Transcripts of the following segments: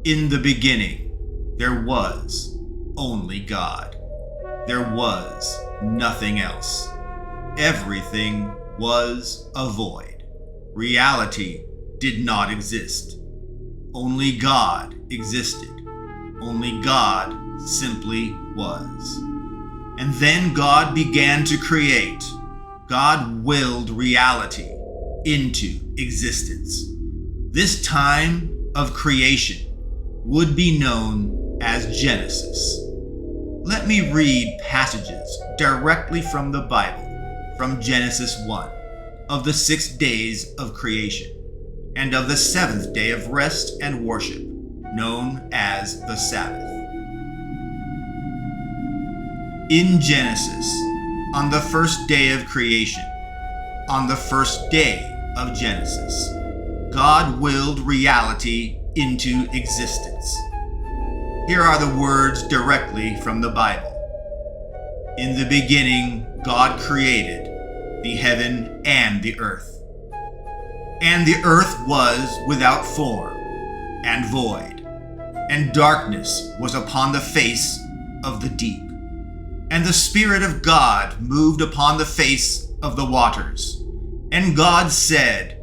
In the beginning, there was only God. There was nothing else. Everything was a void. Reality did not exist. Only God existed. Only God simply was. And then God began to create. God willed reality into existence. This time of creation would be known as Genesis. Let me read passages directly from the Bible, from Genesis 1, of the 6 days of creation, and of the 7th day of rest and worship, known as the Sabbath. In Genesis, on the first day of creation, on the first day of Genesis, God willed reality into existence. Here are the words directly from the Bible. In the beginning, God created the heaven and the earth. And the earth was without form and void, and darkness was upon the face of the deep. And the Spirit of God moved upon the face of the waters. And God said,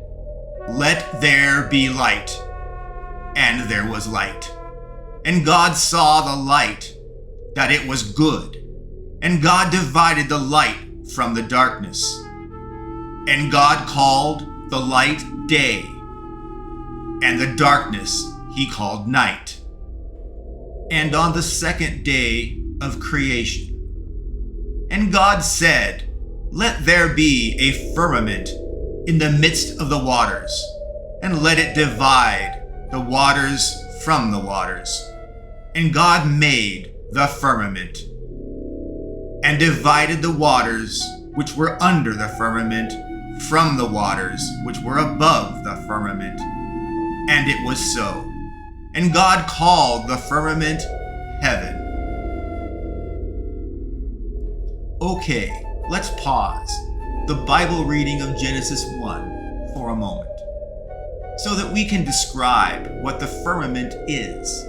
"Let there be light." And there was light. And God saw the light, that it was good. And God divided the light from the darkness. And God called the light day, and the darkness he called night. And on the 2nd day of creation, and God said, "Let there be a firmament in the midst of the waters, and let it divide the waters from the waters." And God made the firmament, and divided the waters which were under the firmament from the waters which were above the firmament. And it was so. And God called the firmament heaven. Okay, let's pause the Bible reading of Genesis 1 for a moment, so that we can describe what the firmament is.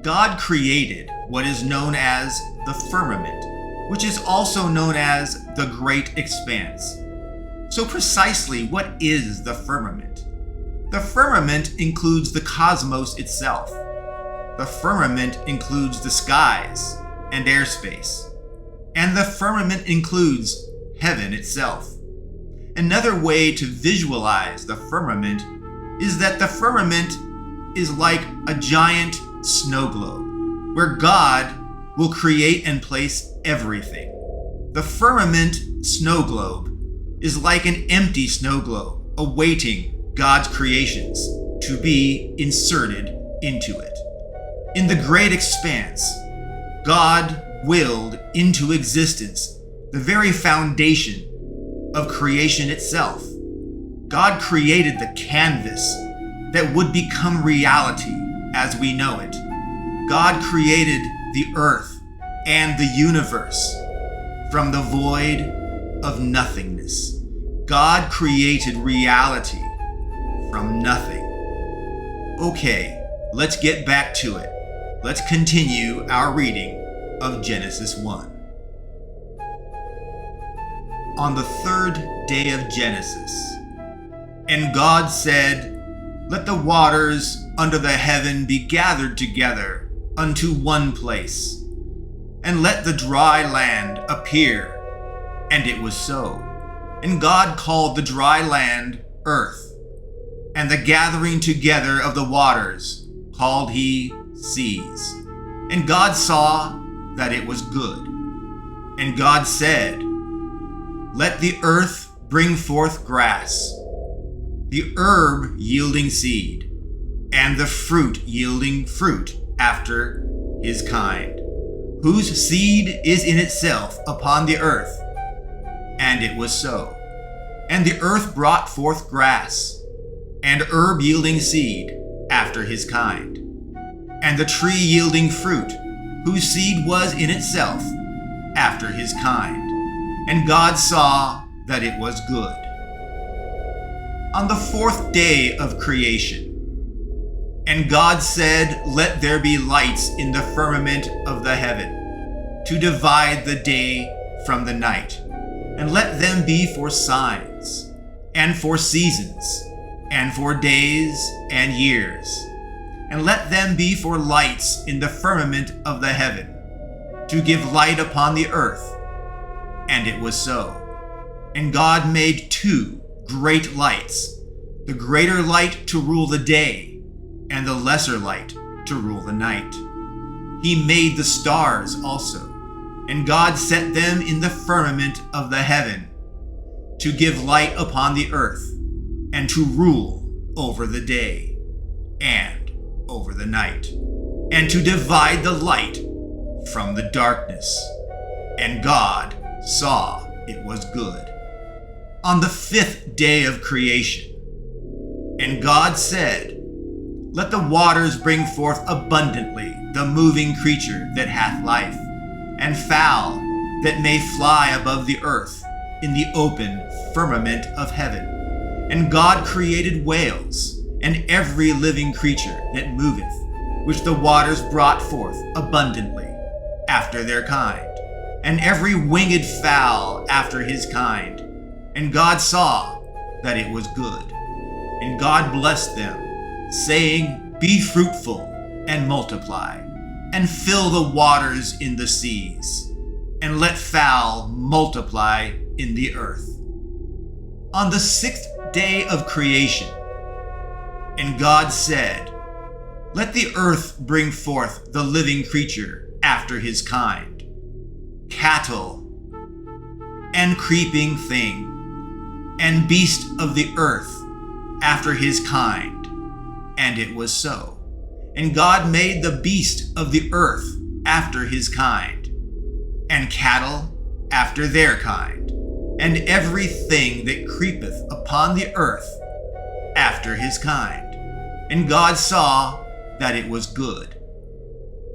God created what is known as the firmament, which is also known as the Great Expanse. So precisely, what is the firmament? The firmament includes the cosmos itself. The firmament includes the skies and airspace. And the firmament includes heaven itself. Another way to visualize the firmament is that the firmament is like a giant snow globe, where God will create and place everything. The firmament snow globe is like an empty snow globe awaiting God's creations to be inserted into it. In the Great Expanse, God willed into existence the very foundation of creation itself. God created the canvas that would become reality as we know it. God created the earth and the universe from the void of nothingness. God created reality from nothing. Okay, let's get back to it. Let's continue our reading of Genesis 1. On the 3rd day of Genesis, and God said, "Let the waters under the heaven be gathered together unto one place, and let the dry land appear." And it was so. And God called the dry land earth, and the gathering together of the waters called he seas. And God saw that it was good. And God said, "Let the earth bring forth grass, the herb yielding seed, and the fruit yielding fruit after his kind, whose seed is in itself upon the earth." And it was so. And the earth brought forth grass, and herb yielding seed after his kind, and the tree yielding fruit, whose seed was in itself after his kind. And God saw that it was good. On the 4th day of creation, And God said, "Let there be lights in the firmament of the heaven, to divide the day from the night, and let them be for signs, and for seasons, and for days and years. And let them be for lights in the firmament of the heaven, to give light upon the earth." And it was so. And God made two great lights, the greater light to rule the day, and the lesser light to rule the night. He made the stars also, and God set them in the firmament of the heaven, to give light upon the earth, and to rule over the day and over the night, and to divide the light from the darkness. And God saw it was good. On the 5th day of creation, and God said, "Let the waters bring forth abundantly the moving creature that hath life, and fowl that may fly above the earth in the open firmament of heaven." And God created whales, and every living creature that moveth, which the waters brought forth abundantly, after their kind, and every winged fowl after his kind. And God saw that it was good. And God blessed them, saying, "Be fruitful, and multiply, and fill the waters in the seas, and let fowl multiply in the earth." On the 6th day of creation, and God said, "Let the earth bring forth the living creature after his kind, cattle, and creeping thing, and beast of the earth after his kind." And it was so. And God made the beast of the earth after his kind, and cattle after their kind, and everything that creepeth upon the earth after his kind. And God saw that it was good.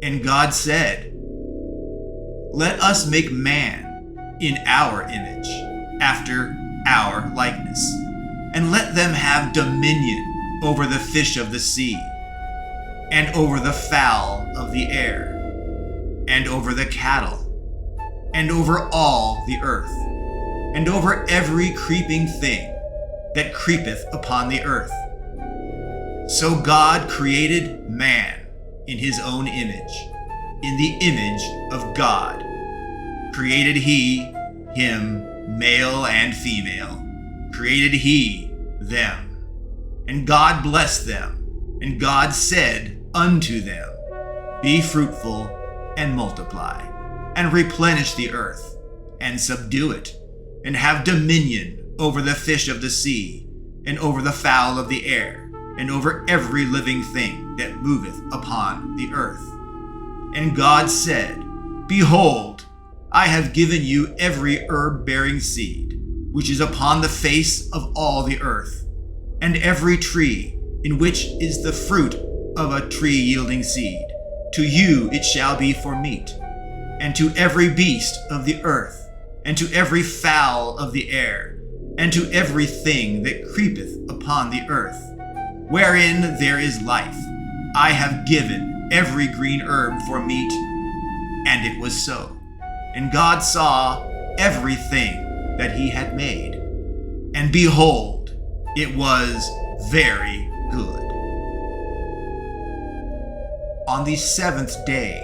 And God said, "Let us make man in our image, after our likeness, and let them have dominion over the fish of the sea, and over the fowl of the air, and over the cattle, and over all the earth, and over every creeping thing that creepeth upon the earth." So God created man in his own image. In the image of God created he him, male and female, created he them. And God blessed them, and God said unto them, "Be fruitful, and multiply, and replenish the earth, and subdue it, and have dominion over the fish of the sea, and over the fowl of the air, and over every living thing that moveth upon the earth." And God said, "Behold, I have given you every herb-bearing seed, which is upon the face of all the earth, and every tree in which is the fruit of a tree yielding seed. To you it shall be for meat, and to every beast of the earth, and to every fowl of the air, and to everything that creepeth upon the earth, wherein there is life, I have given every green herb for meat." And it was so. And God saw everything that he had made, and behold, it was very good. On the 7th day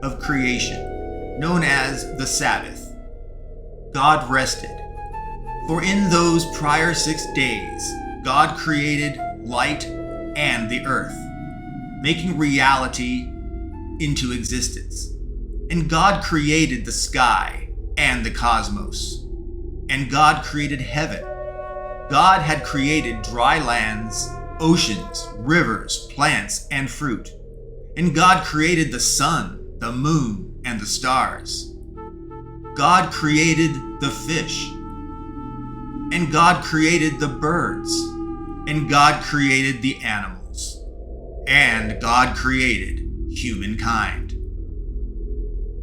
of creation, known as the Sabbath, God rested. For in those prior 6 days, God created light and the earth, making reality into existence. And God created the sky and the cosmos. And God created heaven. God had created dry lands, oceans, rivers, plants, and fruit. And God created the sun, the moon, and the stars. God created the fish. And God created the birds. And God created the animals. And God created humankind.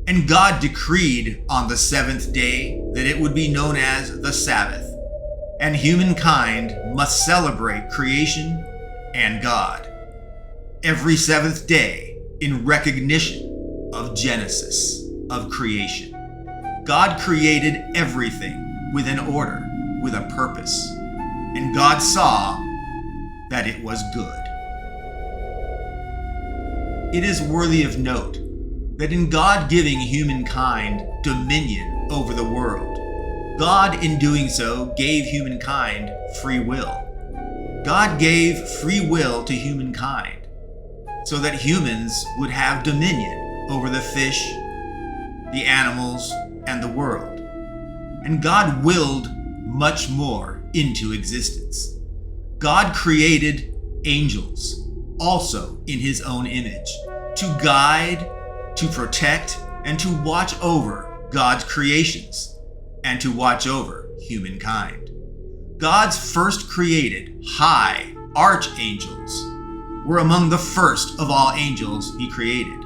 And God decreed on the 7th day that it would be known as the Sabbath, and humankind must celebrate creation and God. every seventh day in recognition of Genesis, of creation. God created everything with an order, with a purpose, and God saw that it was good. It is worthy of note that in God giving humankind dominion over the world, God in doing so gave humankind free will. God gave free will to humankind so that humans would have dominion over the fish, the animals, and the world. And God willed much more into existence. God created angels, also in his own image, to guide, to protect, and to watch over God's creations, and to watch over humankind. God's first created high archangels were among the first of all angels he created.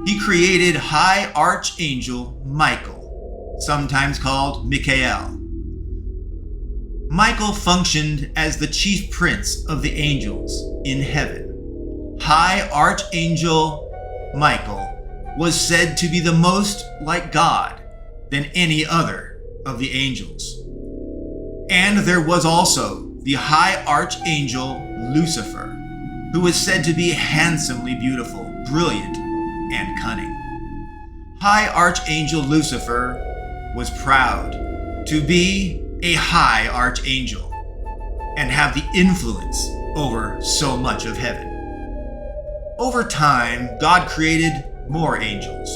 He created high archangel Michael, sometimes called Michael. Michael functioned as the chief prince of the angels in heaven. High archangel Michael was said to be the most like God than any other of the angels. And there was also the high archangel Lucifer, who was said to be handsomely beautiful, brilliant, and cunning. High archangel Lucifer was proud to be a high archangel and have the influence over so much of heaven. Over time, God created more angels,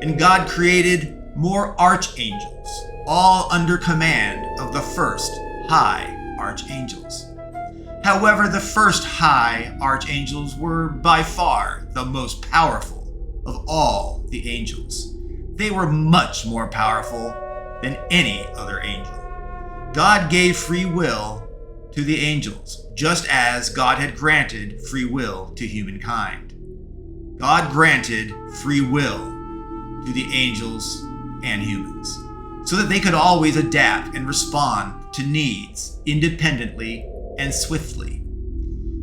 and God created more archangels, all under command of the first high archangels. However, the first high archangels were by far the most powerful of all the angels. They were much more powerful than any other angel. God gave free will to the angels, just as God had granted free will to humankind. God granted free will to the angels and humans, so that they could always adapt and respond to needs independently and swiftly.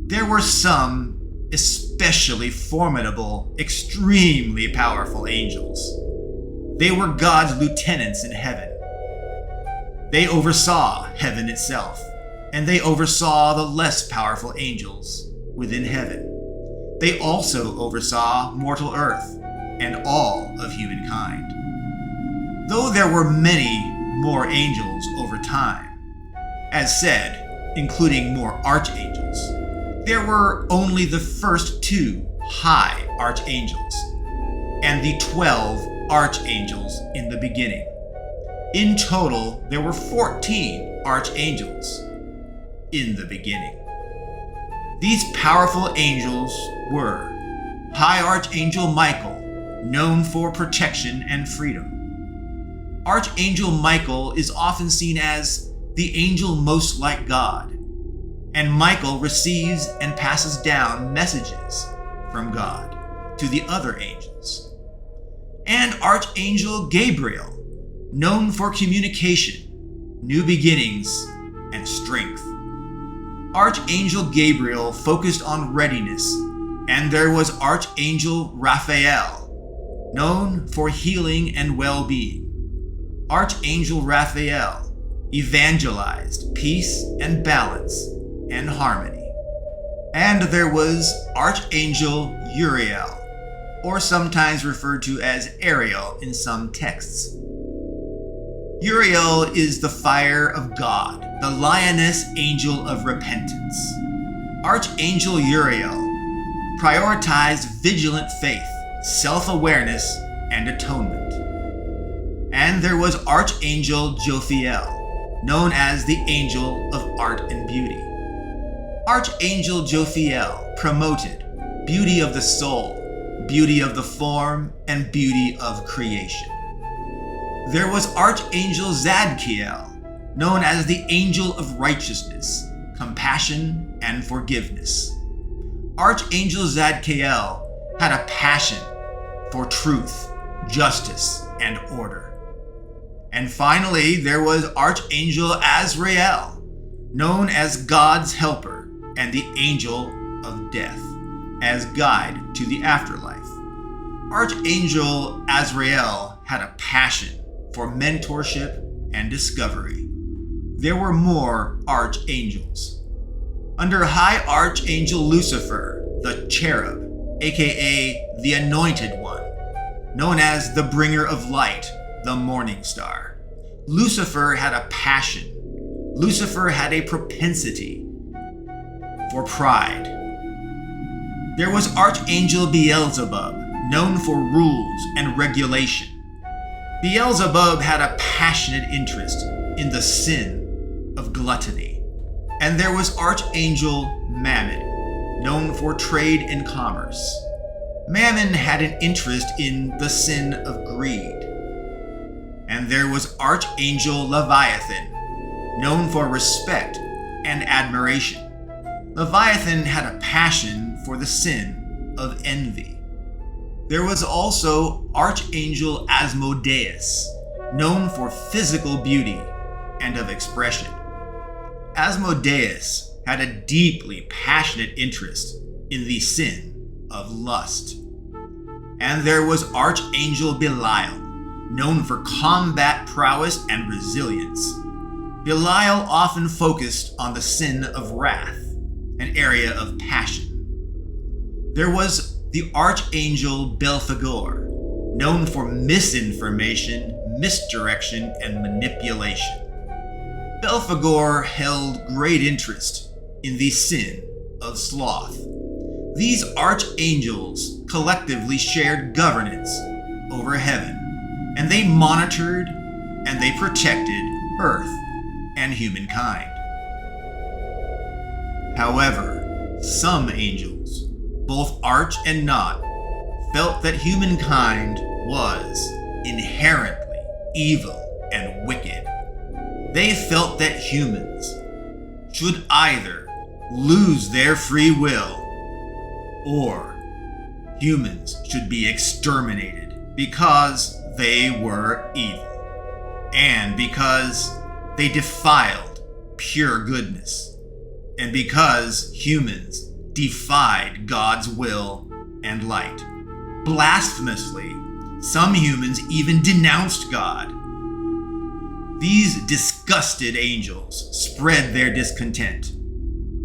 There were some especially formidable, extremely powerful angels. They were God's lieutenants in heaven. They oversaw heaven itself, and they oversaw the less powerful angels within heaven. They also oversaw mortal earth and all of humankind. Though there were many more angels over time, as said, including more archangels, there were only the first 2 high archangels and the 12 archangels in the beginning. In total, there were 14 archangels in the beginning. These powerful angels were High Archangel Michael, known for protection and freedom. Archangel Michael is often seen as the angel most like God, and Michael receives and passes down messages from God to the other angels. And Archangel Gabriel, known for communication, new beginnings, and strength. Archangel Gabriel focused on readiness, and there was Archangel Raphael, known for healing and well-being. Archangel Raphael evangelized peace and balance and harmony. And there was Archangel Uriel, or sometimes referred to as Ariel in some texts. Uriel is the fire of God, the lioness angel of repentance. Archangel Uriel prioritized vigilant faith, self-awareness, and atonement. And there was Archangel Jophiel, known as the angel of art and beauty. Archangel Jophiel promoted beauty of the soul, beauty of the form, and beauty of creation. There was Archangel Zadkiel, known as the angel of righteousness, compassion, and forgiveness. Archangel Zadkiel had a passion for truth, justice, and order. And finally, there was Archangel Azrael, known as God's helper and the angel of death. as guide to the afterlife. Archangel Azrael had a passion for mentorship and discovery. There were more archangels. Under High Archangel Lucifer, the cherub, aka the Anointed One, known as the Bringer of Light, the Morningstar, Lucifer had a passion. Lucifer had a propensity for pride. There was Archangel Beelzebub, known for rules and regulation. Beelzebub had a passionate interest in the sin of gluttony. And there was Archangel Mammon, known for trade and commerce. Mammon had an interest in the sin of greed. And there was Archangel Leviathan, known for respect and admiration. Leviathan had a passion for the sin of envy. There was also Archangel Asmodeus, known for physical beauty and of expression. Asmodeus had a deeply passionate interest in the sin of lust. And there was Archangel Belial, known for combat prowess and resilience. Belial often focused on the sin of wrath, an area of passion. There was the Archangel Belphegor, known for misinformation, misdirection, and manipulation. Belphegor held great interest in the sin of sloth. These archangels collectively shared governance over heaven, and they monitored and they protected Earth and humankind. However, some angels, both arch and not, felt that humankind was inherently evil and wicked. They felt that humans should either lose their free will or humans should be exterminated because they were evil and because they defiled pure goodness and because humans defied God's will and light. Blasphemously, some humans even denounced God. These disgusted angels spread their discontent.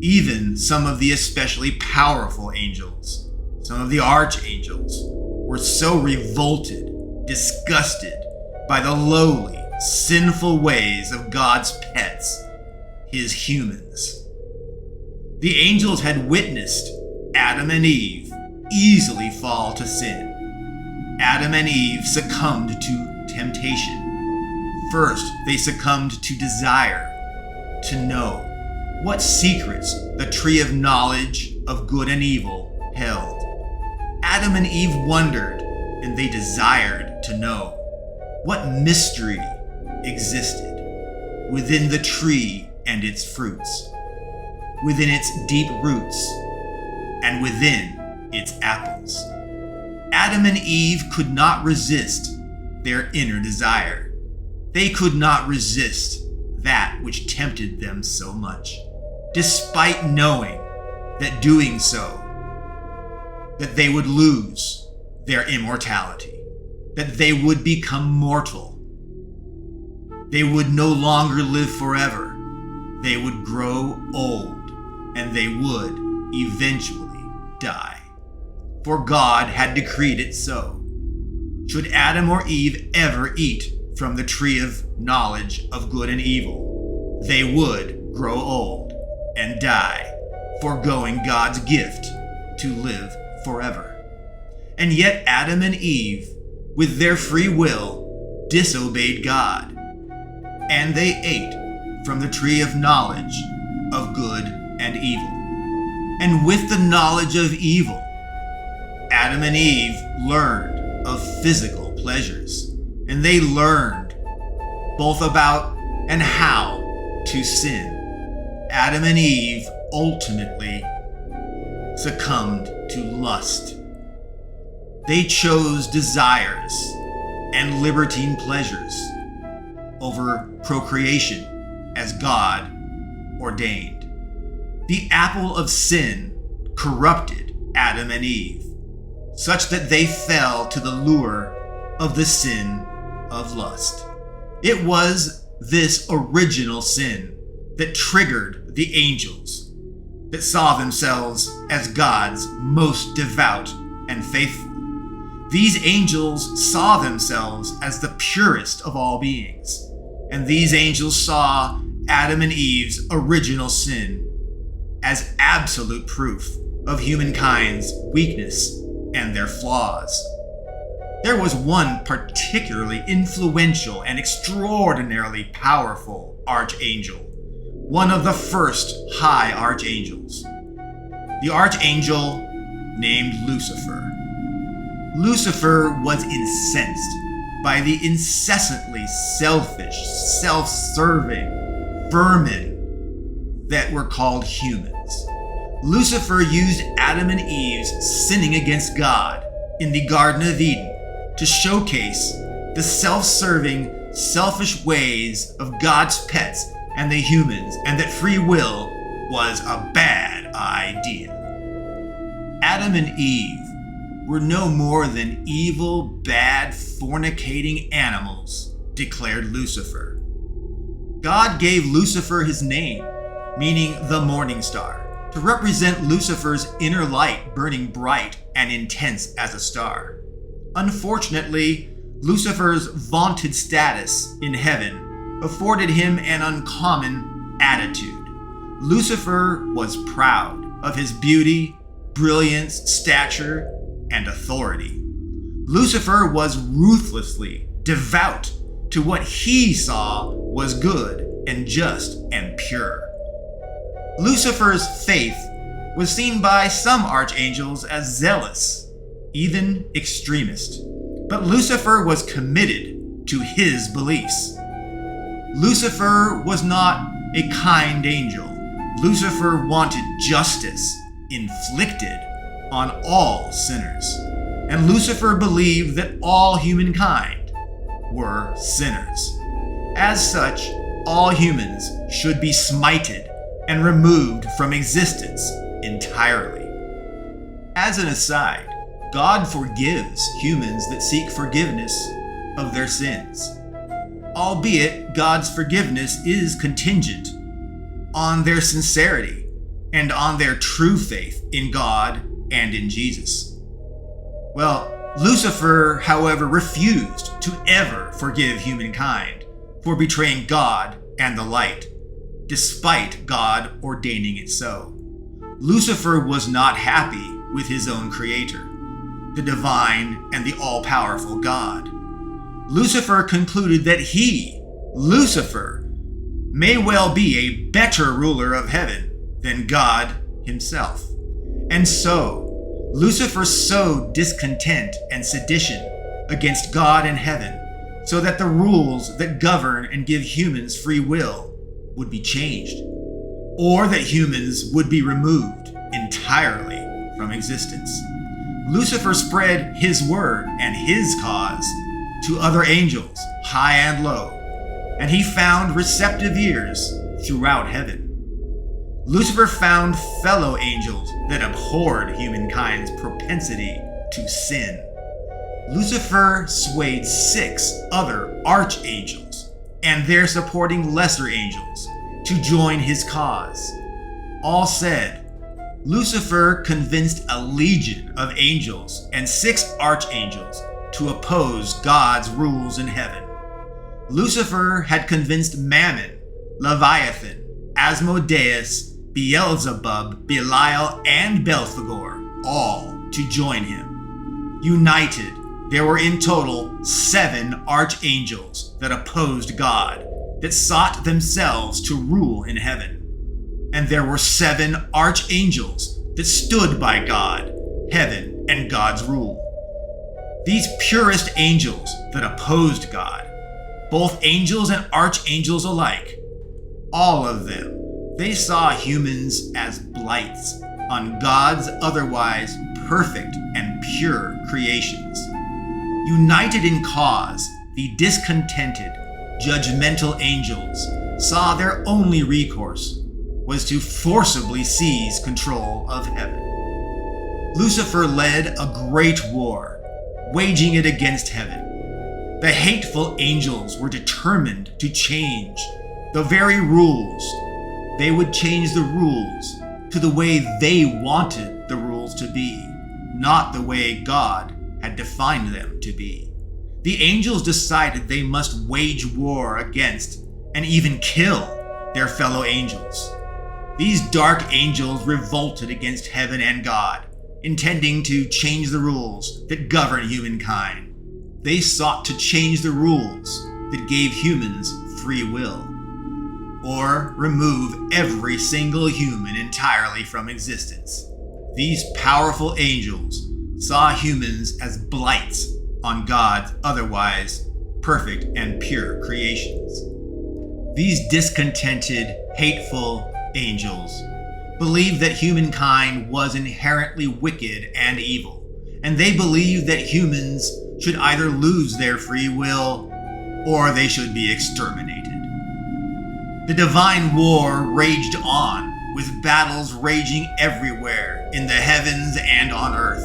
Even some of the especially powerful angels, some of the archangels, were so revolted, disgusted by the lowly, sinful ways of God's pets, his humans. The angels had witnessed Adam and Eve easily fall to sin. Adam and Eve succumbed to temptation. First, they succumbed to desire to know what secrets the tree of knowledge of good and evil held. Adam and Eve wondered, and they desired to know what mystery existed within the tree and its fruits, within its deep roots, and within its apples. Adam and Eve could not resist their inner desire. They could not resist that which tempted them so much, despite knowing that doing so, that they would lose their immortality, that they would become mortal. They would no longer live forever. They would grow old, and they would eventually die. For God had decreed it so. Should Adam or Eve ever eat from the tree of knowledge of good and evil, they would grow old and die, foregoing God's gift to live forever. And yet Adam and Eve, with their free will, disobeyed God, and they ate from the tree of knowledge of good and evil. And with the knowledge of evil, Adam and Eve learned of physical pleasures, and they learned both about and how to sin. Adam and Eve ultimately succumbed to lust. They chose desires and libertine pleasures over procreation as God ordained. The apple of sin corrupted Adam and Eve, such that they fell to the lure of the sin of lust. It was this original sin that triggered the angels, that saw themselves as God's most devout and faithful. These angels saw themselves as the purest of all beings, and these angels saw Adam and Eve's original sin as absolute proof of humankind's weakness and their flaws. There was one particularly influential and extraordinarily powerful archangel, one of the first high archangels, the archangel named Lucifer. Lucifer was incensed by the incessantly selfish, self-serving vermin that were called humans. Lucifer used Adam and Eve's sinning against God in the Garden of Eden to showcase the self-serving, selfish ways of God's pets and the humans, and that free will was a bad idea. Adam and Eve were no more than evil, bad, fornicating animals, declared Lucifer. God gave Lucifer his name, meaning the Morningstar, to represent Lucifer's inner light burning bright and intense as a star. Unfortunately, Lucifer's vaunted status in heaven afforded him an uncommon attitude. Lucifer was proud of his beauty, brilliance, stature, and authority. Lucifer was ruthlessly devout to what he saw was good and just and pure. Lucifer's faith was seen by some archangels as zealous, even extremist, but Lucifer was committed to his beliefs. Lucifer was not a kind angel. Lucifer wanted justice inflicted on all sinners, and Lucifer believed that all humankind were sinners. As such, all humans should be smited and removed from existence entirely. As an aside, God forgives humans that seek forgiveness of their sins, albeit God's forgiveness is contingent on their sincerity and on their true faith in God and in Jesus. Well, Lucifer, however, refused to ever forgive humankind for betraying God and the light, despite God ordaining it so. Lucifer was not happy with his own creator, the divine and the all-powerful God. Lucifer concluded that he, Lucifer, may well be a better ruler of heaven than God himself. And so, Lucifer sowed discontent and sedition against God and heaven, so that the rules that govern and give humans free will would be changed, or that humans would be removed entirely from existence. Lucifer spread his word and his cause to other angels, high and low, and he found receptive ears throughout heaven. Lucifer found fellow angels that abhorred humankind's propensity to sin. Lucifer swayed 6 other archangels and their supporting lesser angels to join his cause. All said, Lucifer convinced a legion of angels and 6 archangels to oppose God's rules in heaven. Lucifer had convinced Mammon, Leviathan, Asmodeus, Beelzebub, Belial, and Belphegor, all to join him. United, there were in total 7 archangels that opposed God, that sought themselves to rule in heaven. And there were 7 archangels that stood by God, heaven, and God's rule. These purest angels that opposed God, both angels and archangels alike, all of them, they saw humans as blights on God's otherwise perfect and pure creations. United in cause, the discontented, judgmental angels saw their only recourse was to forcibly seize control of heaven. Lucifer led a great war, waging it against heaven. The hateful angels were determined to change the very rules. They would change the rules to the way they wanted the rules to be, not the way God had defined them to be. The angels decided they must wage war against and even kill their fellow angels. These dark angels revolted against heaven and God, intending to change the rules that govern humankind. They sought to change the rules that gave humans free will, or remove every single human entirely from existence. These powerful angels saw humans as blights on God's otherwise perfect and pure creations. These discontented, hateful angels believed that humankind was inherently wicked and evil, and they believed that humans should either lose their free will or they should be exterminated. The divine war raged on, with battles raging everywhere in the heavens and on earth.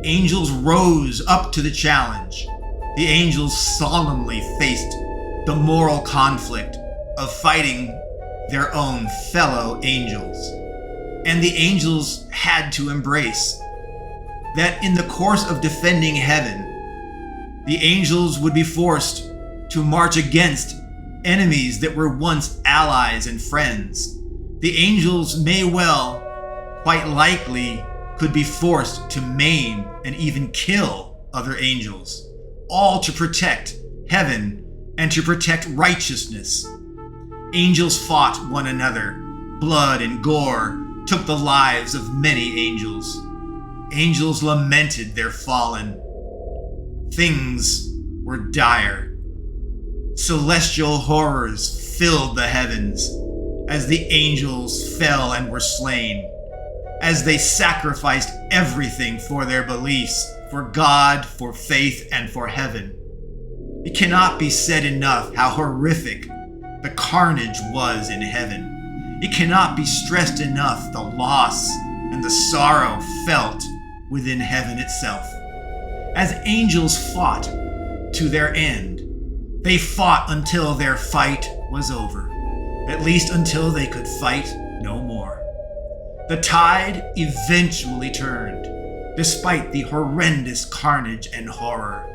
Angels rose up to the challenge. The angels solemnly faced the moral conflict of fighting their own fellow angels. And the angels had to embrace that in the course of defending heaven, the angels would be forced to march against enemies that were once allies and friends. The angels may well, quite likely, could be forced to maim and even kill other angels, all to protect heaven and to protect righteousness. Angels fought one another. Blood and gore took the lives of many angels. Angels lamented their fallen. Things were dire. Celestial horrors filled the heavens as the angels fell and were slain, as they sacrificed everything for their beliefs, for God, for faith, and for heaven. It cannot be said enough how horrific the carnage was in heaven. It cannot be stressed enough the loss and the sorrow felt within heaven itself. As angels fought to their end, they fought until their fight was over, at least until they could fight no more. The tide eventually turned, despite the horrendous carnage and horror.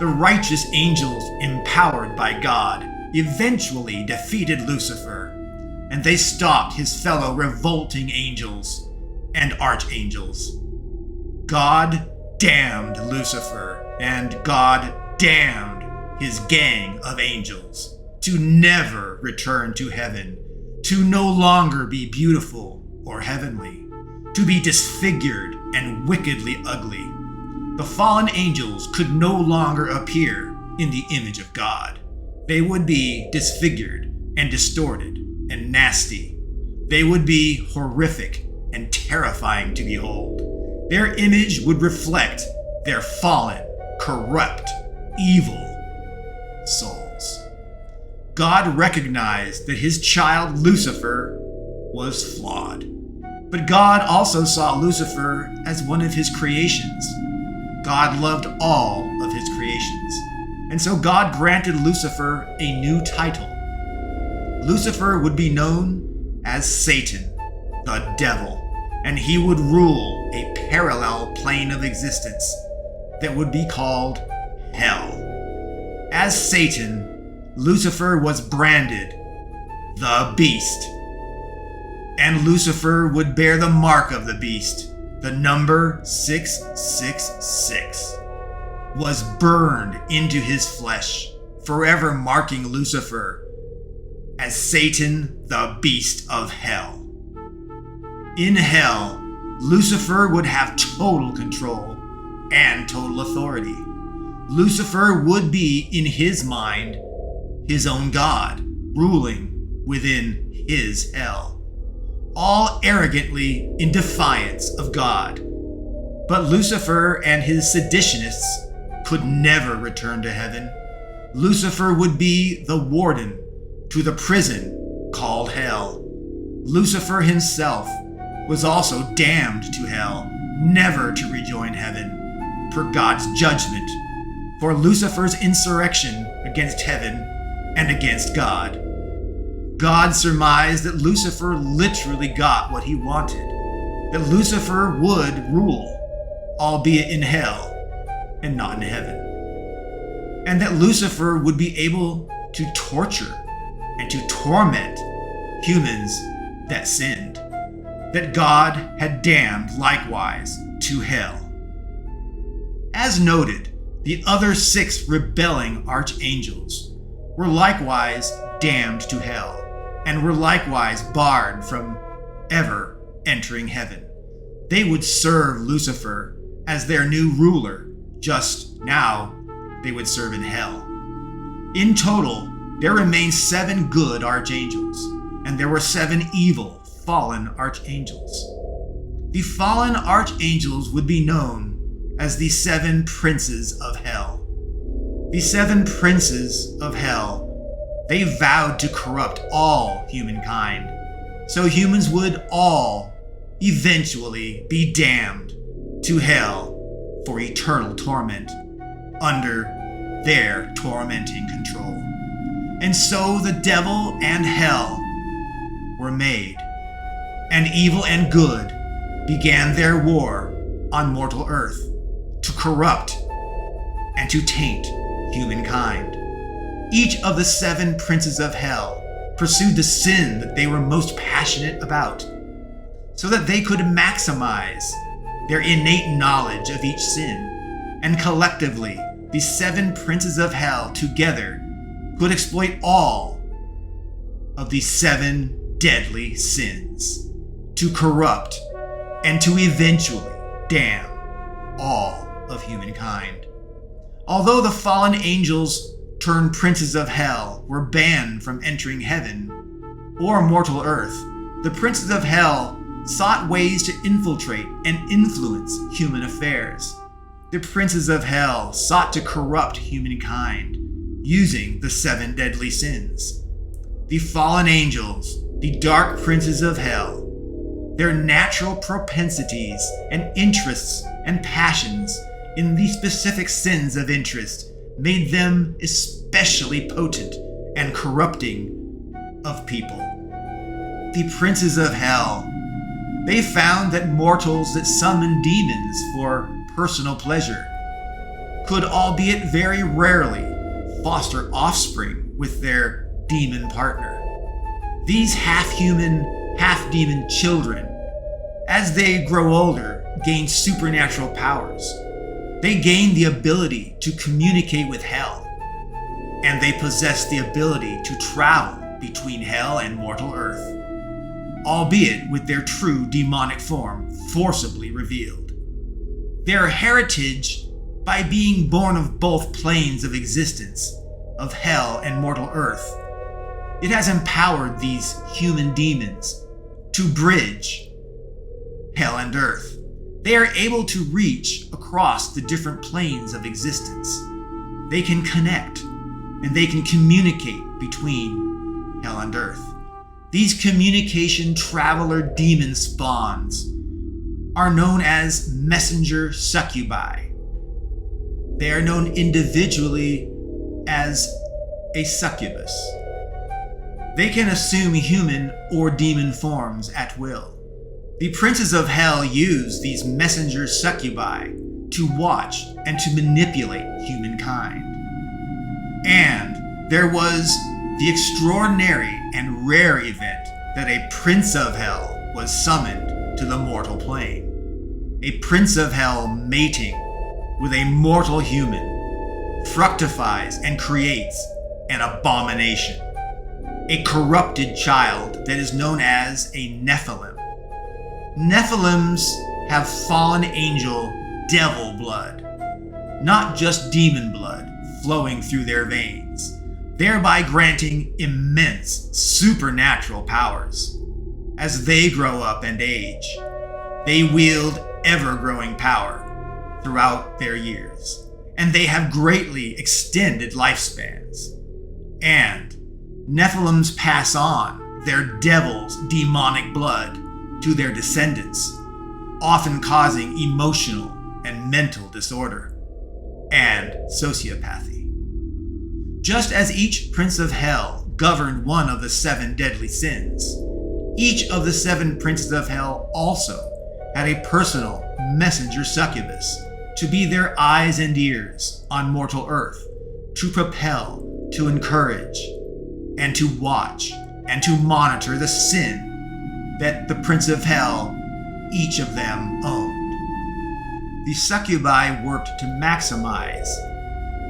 The righteous angels, empowered by God, eventually defeated Lucifer, and they stopped his fellow revolting angels and archangels. God damned Lucifer, and God damned his gang of angels to never return to heaven, to no longer be beautiful or heavenly, to be disfigured and wickedly ugly. The fallen angels could no longer appear in the image of God. They would be disfigured and distorted and nasty. They would be horrific and terrifying to behold. Their image would reflect their fallen, corrupt, evil souls. God recognized that his child Lucifer was flawed, but God also saw Lucifer as one of his creations. God loved all of his creations, and so God granted Lucifer a new title. Lucifer would be known as Satan, the devil, and he would rule a parallel plane of existence that would be called hell. As Satan, Lucifer was branded the beast, and Lucifer would bear the mark of the beast. The number 666 was burned into his flesh, forever marking Lucifer as Satan, the beast of hell. In hell, Lucifer would have total control and total authority. Lucifer would be, in his mind, his own god, ruling within his hell, all arrogantly in defiance of God. But Lucifer and his seditionists could never return to heaven. Lucifer would be the warden to the prison called hell. Lucifer himself was also damned to hell, never to rejoin heaven, per God's judgment, for Lucifer's insurrection against heaven and against God. God surmised that Lucifer literally got what he wanted, that Lucifer would rule, albeit in hell and not in heaven, and that Lucifer would be able to torture and to torment humans that sinned, that God had damned likewise to hell. As noted, the other 6 rebelling archangels were likewise damned to hell, and were likewise barred from ever entering heaven. They would serve Lucifer as their new ruler, just now they would serve in hell. In total, there remained 7 good archangels, and there were 7 evil, fallen archangels. The fallen archangels would be known as the 7 princes of hell. The 7 princes of hell, they vowed to corrupt all humankind, so humans would all eventually be damned to hell for eternal torment under their tormenting control. And so the devil and hell were made, and evil and good began their war on mortal earth to corrupt and to taint humankind. Each of the 7 princes of hell pursued the sin that they were most passionate about, so that they could maximize their innate knowledge of each sin, and collectively, the 7 princes of hell together could exploit all of the 7 deadly sins to corrupt and to eventually damn all of humankind. Although the fallen angels turned princes of hell were banned from entering heaven or mortal earth, the princes of hell sought ways to infiltrate and influence human affairs. The princes of hell sought to corrupt humankind using the 7 deadly sins. The fallen angels, the dark princes of hell, their natural propensities and interests and passions in the specific sins of interest made them especially potent and corrupting of people. The princes of hell, they found that mortals that summoned demons for personal pleasure could, albeit very rarely, foster offspring with their demon partner. These half-human, half-demon children, as they grow older, gain supernatural powers. They gain the ability to communicate with hell, and they possess the ability to travel between hell and mortal earth, albeit with their true demonic form forcibly revealed. Their heritage, by being born of both planes of existence, of hell and mortal earth, it has empowered these human demons to bridge hell and earth. They are able to reach across the different planes of existence. They can connect, and they can communicate between hell and earth. These communication traveler demon spawns are known as messenger succubi. They are known individually as a succubus. They can assume human or demon forms at will. The princes of hell use these messenger succubi to watch and to manipulate humankind. And there was the extraordinary and rare event that a prince of hell was summoned to the mortal plane. A prince of hell mating with a mortal human fructifies and creates an abomination, a corrupted child that is known as a Nephilim. Nephilims have fallen angel devil blood, not just demon blood flowing through their veins, thereby granting immense supernatural powers. As they grow up and age, they wield ever-growing power throughout their years, and they have greatly extended lifespans. And Nephilims pass on their devil's demonic blood to their descendants, often causing emotional and mental disorder, and sociopathy. Just as each prince of hell governed one of the 7 deadly sins, each of the 7 princes of hell also had a personal messenger succubus to be their eyes and ears on mortal earth, to propel, to encourage, and to watch, and to monitor the sin that the prince of hell, each of them, owned. The succubi worked to maximize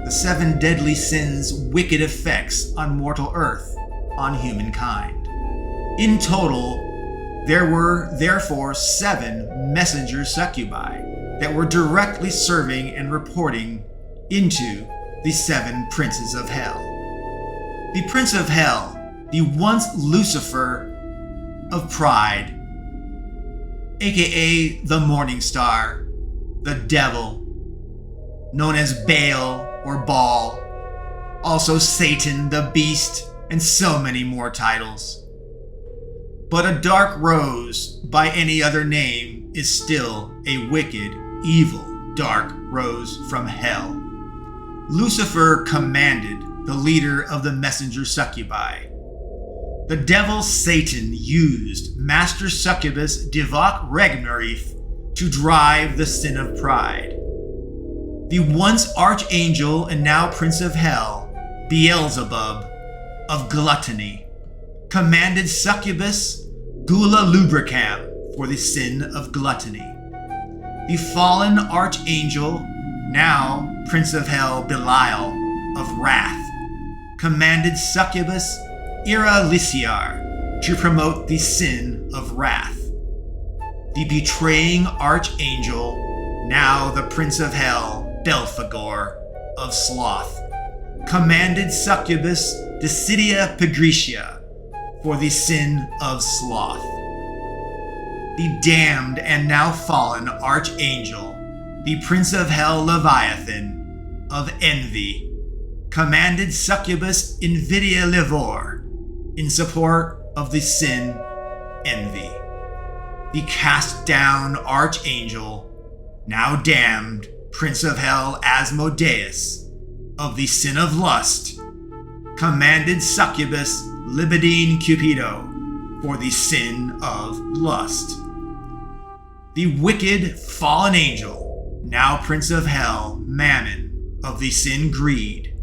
the 7 deadly sins' wicked effects on mortal earth, on humankind. In total, there were therefore 7 messenger succubi that were directly serving and reporting into the 7 princes of hell. The prince of hell, the once Lucifer of pride, aka the Morningstar, the devil, known as Baal or Baal, also Satan, the beast, and so many more titles. But a dark rose by any other name is still a wicked, evil, dark rose from hell. Lucifer commanded the leader of the messenger succubi. The devil Satan used Master Succubus Divok Regmarif to drive the sin of pride. The once archangel and now prince of hell, Beelzebub of gluttony, commanded Succubus Gula Lubricam for the sin of gluttony. The fallen archangel, now prince of hell Belial of wrath, commanded Succubus Ira Lysiar to promote the sin of wrath. The betraying archangel, now the prince of hell Belphegor of sloth, commanded Succubus Decidia Pagritia for the sin of sloth. The damned and now fallen archangel, the prince of hell Leviathan of envy, commanded Succubus Invidia Livor in support of the sin envy. The cast down archangel, now damned prince of hell Asmodeus of the sin of lust, commanded Succubus Libidine Cupido for the sin of lust. The wicked fallen angel, now prince of hell Mammon of the sin greed,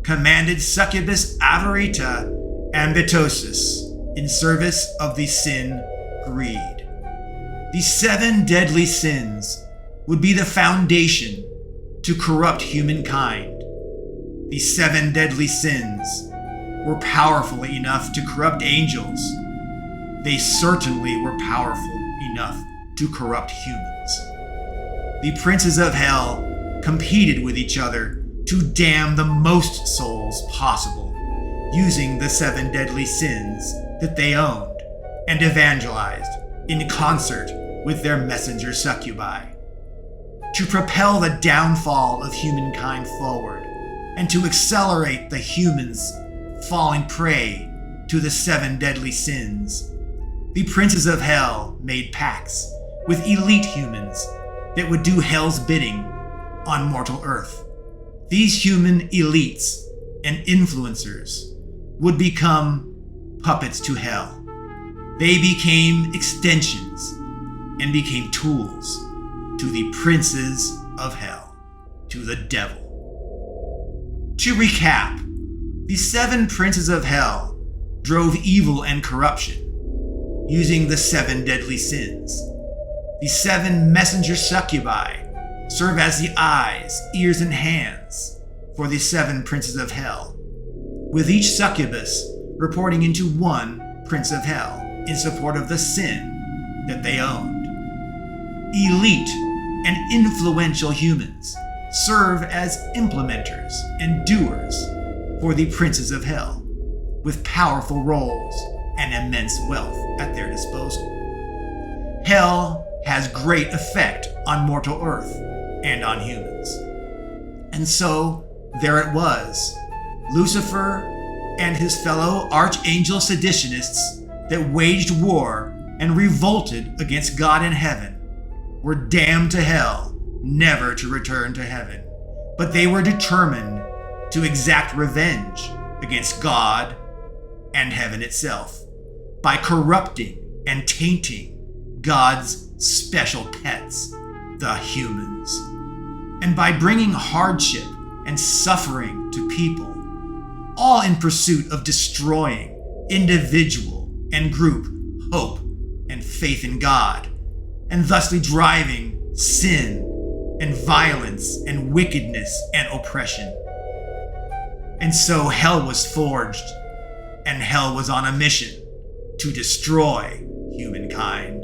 commanded Succubus Avarita Ambitosis in service of the sin greed. The 7 deadly sins would be the foundation to corrupt humankind. The 7 deadly sins were powerful enough to corrupt angels. They certainly were powerful enough to corrupt humans. The princes of hell competed with each other to damn the most souls possible, using the 7 deadly sins that they owned and evangelized in concert with their messenger succubi, to propel the downfall of humankind forward and to accelerate the humans falling prey to the 7 deadly sins. The princes of hell made pacts with elite humans that would do hell's bidding on mortal earth. These human elites and influencers would become puppets to hell. They became extensions and became tools to the princes of hell, to the devil. To recap, the 7 princes of hell drove evil and corruption using the 7 deadly sins. The 7 messenger succubi serve as the eyes, ears, and hands for the 7 princes of hell, with each succubus reporting into one prince of hell in support of the sin that they owned. Elite and influential humans serve as implementers and doers for the princes of hell, with powerful roles and immense wealth at their disposal. Hell has great effect on mortal earth and on humans. And so, there it was, Lucifer and his fellow archangel seditionists that waged war and revolted against God in heaven, were damned to hell, never to return to heaven. But they were determined to exact revenge against God and heaven itself by corrupting and tainting God's special pets, the humans, and by bringing hardship and suffering to people, all in pursuit of destroying individual and group hope and faith in God, and thusly driving sin and violence and wickedness and oppression. And so hell was forged, and hell was on a mission to destroy humankind.